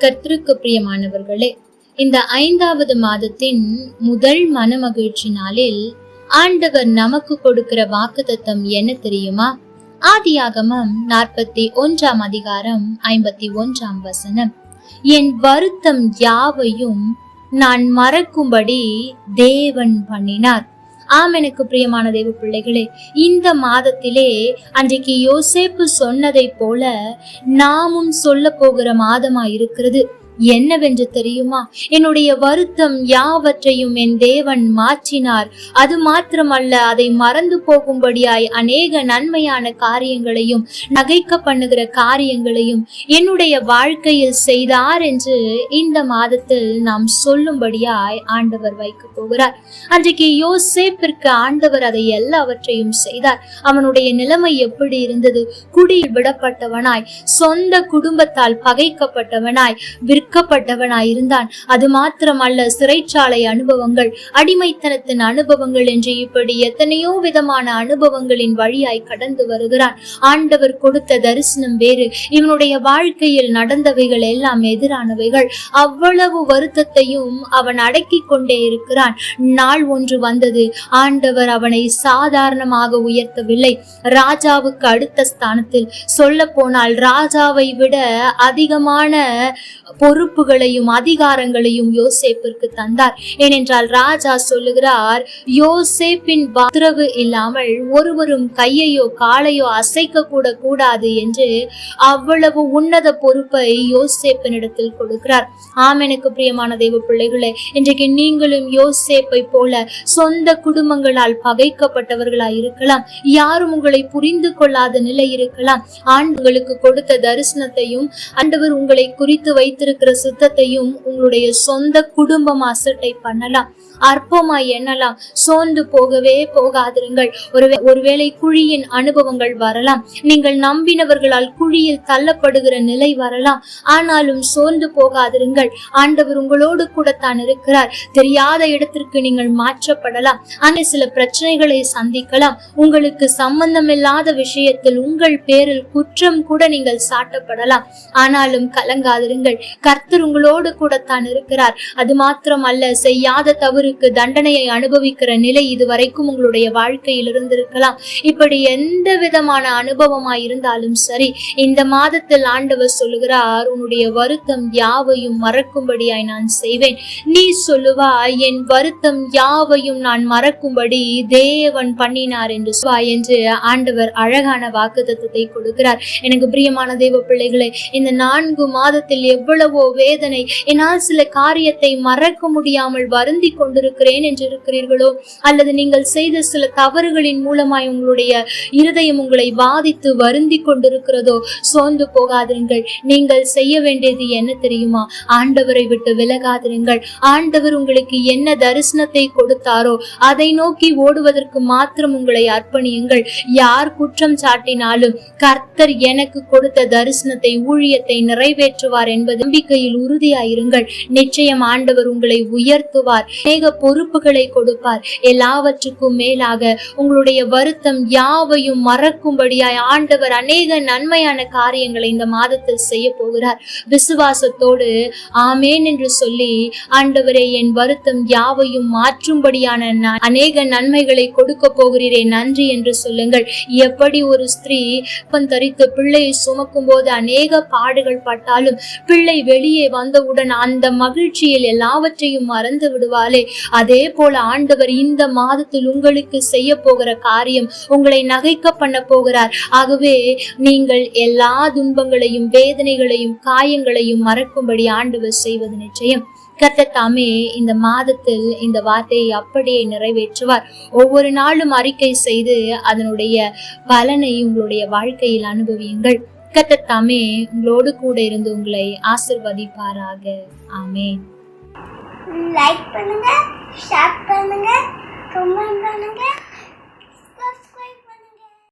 கர்த்தருக்கு பிரியமானவர்களே, இந்த 5வது மாதத்தின் முதல் மனமகிழ்ச்சி நாளில் ஆண்டவர் நமக்கு கொடுக்கிற வாக்குத்தத்தம் என்ன தெரியுமா? ஆதியாகமம் 41 அதிகாரம் 51 என் வருத்தம் யாவையும் நான் மறக்கும்படி தேவன் பண்ணினார். ஆம், எனக்கு பிரியமான தேவ பிள்ளைகளே, இந்த மாதத்திலே அன்றைக்கு யோசேப்பு சொன்னதை போல நாமும் சொல்ல போகிற மாதமா இருக்கிறது. என்னவென்று தெரியுமா? என்னுடைய வருத்தம் யாவற்றையும் என் தேவன் மாற்றினார். அது மாத்திரமல்ல, அதை மறந்து போகும்படியாய் அநேக நன்மையான காரியங்களையும் நகைக்க பண்ணுகிற காரியங்களையும் என்னுடைய வாழ்க்கையில் செய்தார் என்று இந்த மாதத்தில் நாம் சொல்லும்படியாய் ஆண்டவர் வைக்க போகிறார். அன்றைக்கு யோசேப்பிற்கு ஆண்டவர் அதை எல்லாவற்றையும் செய்தார். அவனுடைய நிலைமை எப்படி இருந்தது? குடியில் விடப்பட்டவனாய், சொந்த குடும்பத்தால் பகைக்கப்பட்டவனாய், விற்கப்பட்டவனாயிருந்தான். அது மாத்திரமல்ல, சிறைச்சாலை அனுபவங்கள், அடிமைத்தனத்தின் அனுபவங்கள் என்று இப்படி எத்தனையோ விதமான அனுபவங்களின் வழியாய் கடந்து வருகிறான். ஆண்டவர் கொடுத்த தரிசனம் வேறு, இவனுடைய வாழ்க்கையில் நடந்தவைகள் எல்லாம் எதிரானவைகள். அவ்வளவு வருத்தத்தையும் அவன் அடக்கி கொண்டே இருக்கிறான். நாள் ஒன்று வந்தது, ஆண்டவர் அவனை சாதாரணமாக உயர்த்தவில்லை. ராஜாவுக்கு அடுத்த ஸ்தானத்தில், சொல்ல போனால் ராஜாவை விட அதிகமான பொறுப்புகளையும் அதிகாரங்களையும் யோசேப்பிற்கு தந்தார். ஏனென்றால் ராஜா சொல்லுகிறார், யோசேப்பின் உத்தரவு இல்லாமல் ஒருவரும் கையையோ காலையோ அசைக்க கூட கூடாது என்று அவ்வளவு உன்னத பொறுப்பை யோசேப்பினிடத்தில் கொடுக்கிறார். ஆம், எனக்கு பிரியமான தேவ பிள்ளைகளே, இன்றைக்கு நீங்களும் யோசேப்பை போல சொந்த குடும்பங்களால் பகைக்கப்பட்டவர்களாய் இருக்கலாம். யாரும் உங்களை புரிந்து கொள்ளாத நிலை இருக்கலாம். ஆண்டவருக்கு கொடுத்த தரிசனத்தையும் ஆண்டவர் உங்களை குறித்து வைத்திருக்கிற சுத்தத்தையும் உங்களுடைய சொந்த குடும்பம் அசட்டை பண்ணலாம், அற்பமாய் எண்ணலாம். சோர்ந்து போகவே போகாதிருங்கள். ஒருவேளை குழியின் அனுபவங்கள் வரலாம். நீங்கள் நம்பினவர்களால் குழியில் தள்ளப்படுகிற நிலை வரலாம். ஆனாலும் சோர்ந்து போகாதிருங்கள். ஆண்டவர் உங்களோடு கூட தான் இருக்கிறார். தெரியாத இடத்திற்கு நீங்கள் மாற்றப்படலாம். அங்கே சில பிரச்சனைகளை சந்திக்கலாம். உங்களுக்கு சம்பந்தமில்லாத விஷயத்தில் உங்கள் பேரில் குற்றம் கூட நீங்கள் சாட்டப்படலாம். ஆனாலும் கலங்காதிருங்கள். கர்த்தர் உங்களோடு கூட தான் இருக்கிறார். அது மாத்திரம் அல்ல, செய்யாத தவறுக்கு தண்டனையை அனுபவிக்கிற நிலை இதுவரைக்கும் உங்களுடைய வாழ்க்கையில் இருந்திருக்கலாம். இப்படி எந்த விதமான அனுபவமாய் இருந்தாலும் சரி, இந்த மாதத்தில் ஆண்டவர் சொல்லுகிறார், உன்னுடைய வருத்தம் யாவையும் மறக்கும்படியாய் நான் செய்வேன். நீ சொல்லுவாய், என் வருத்தம் யாவையும் நான் மறக்கும்படி தேவன் பண்ணினார் என்று என்று ஆண்டவர் அழகான வாக்குத்தத்தத்தை கொடுக்கிறார். எனக்கு பிரியமான தேவ பிள்ளைகளே, இந்த 4 மாதத்தில் எவ்வளவோ வேதனை, என்னால் சில காரியத்தை மறக்க முடியாமல் வருந்தி கொண்டிருக்கிறேன் என்று இருக்கிறீர்களோ, அல்லது நீங்கள் செய்த சில தவறுகளின் மூலமாய் உங்களுடைய இருதயம் உங்களை பாதித்து வருந்தி கொண்டிருக்கிறதோ, சோர்ந்து போகாதிருங்கள். நீங்கள் செய்ய வேண்டியது என்ன தெரியுமா? ஆண்டவரை விட்டு விலகாதிருங்கள். ஆண்டவர் உங்களுக்கு என்ன தரிசனத்தை கொடுத்தாரோ அதை நோக்கி ஓடுவதற்கு மாத்திரம் உங்களை அர்ப்பணியுங்கள். யார் குற்றம் சாட்டினாலும் கர்த்தர் எனக்கு கொடுத்த தரிசனத்தை, ஊழியத்தை நிறைவேற்றுவார் என்பது நம்பிக்கையில் உறுதியாயிருங்கள். நிச்சயம் ஆண்டவர் உங்களை உயர்த்துவார், அநேக பொறுப்புகளை கொடுப்பார். எல்லாவற்றுக்கும் மேலாக உங்களுடைய வருத்தம் யாவையும் மறக்கும்படியாய் ஆண்டவர் அநேக நன்மையான காரியங்களை இந்த மாதத்தில் செய்ய போகிறார். விசுவாசத்தோடு ஆமேன் என்று சொல்லி, ஆண்டவரே, என் வருத்தம் யாவையும் மாற்றும்படியான அநேக நன்மைகளை கொடுக்க போகிறீரே, நன்றி என்று சொல்லுங்கள். எப்படி ஒரு ஸ்திரீ தரித்து பிள்ளையை சுமக்கும் போது அநேக பாடுகள் பட்டாலும் பிள்ளை வெளியே வந்தவுடன் அந்த மகிழ்ச்சியில் எல்லாவற்றையும் மறந்து விடுவாளே, அதே போல ஆண்டவர் இந்த மாதத்தில் உங்களுக்கு செய்ய போகிற காரியம் உங்களை நகைக்க பண்ண போகிறார். ஆகவே நீங்கள் எல்லா துன்பங்களையும், வேதனைகளையும், காயங்களையும் மறக்கும்படி ஆண்டவர் செய்வது நிச்சயம். கர்த்தர் தாமே இந்த மாதத்தில் இந்த வார்த்தையை அப்படியே நிறைவேற்றுவார். ஒவ்வொரு நாளும் அறிக்கை செய்து அதனுடைய பலனை உங்களுடைய வாழ்க்கையில் அனுபவியுங்கள். கர்த்தர் தாமே உங்களோடு கூட இருந்து உங்களை ஆசீர்வதிப்பாராக. ஆமென். லைக் பண்ணுங்க, ஷேர் பண்ணுங்க, கமெண்ட் பண்ணுங்க.